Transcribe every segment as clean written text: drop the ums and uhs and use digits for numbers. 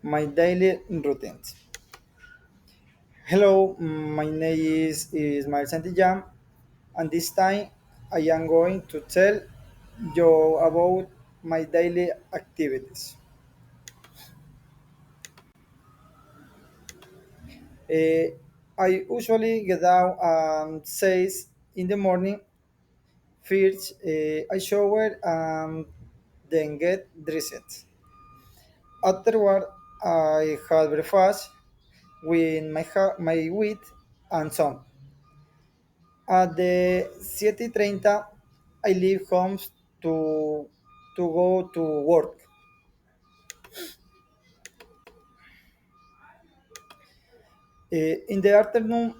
My daily routines. Hello, my name is Ismael Santillán, and this time I am going to tell you about my daily activities. Uh, I usually get out at 6 in the morning. First, I shower and then get dressed. Afterward, I have breakfast with my wheat and some. At the 7:30, I leave home to go to work. In the afternoon,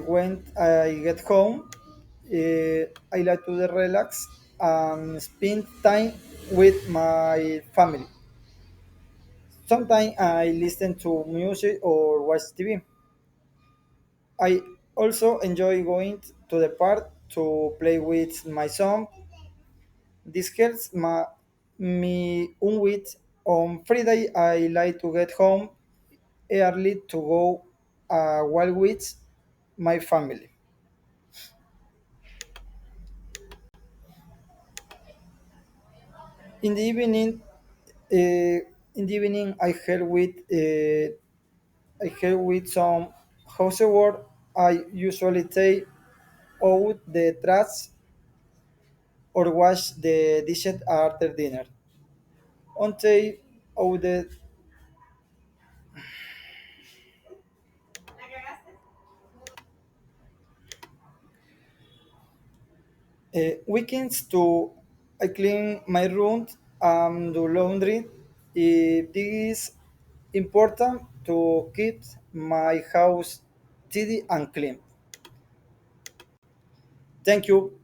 when I get home, I like to relax and spend time with my family. Sometimes I listen to music or watch TV. I also enjoy going to the park to play with my son. This helps me unwind. On Friday, I like to get home early to go walk with my family. In the evening, I help with some housework. I usually take out the trash or wash the dishes after dinner. Until out the weekends to I clean my room and do laundry. It is important to keep my house tidy and clean. Thank you.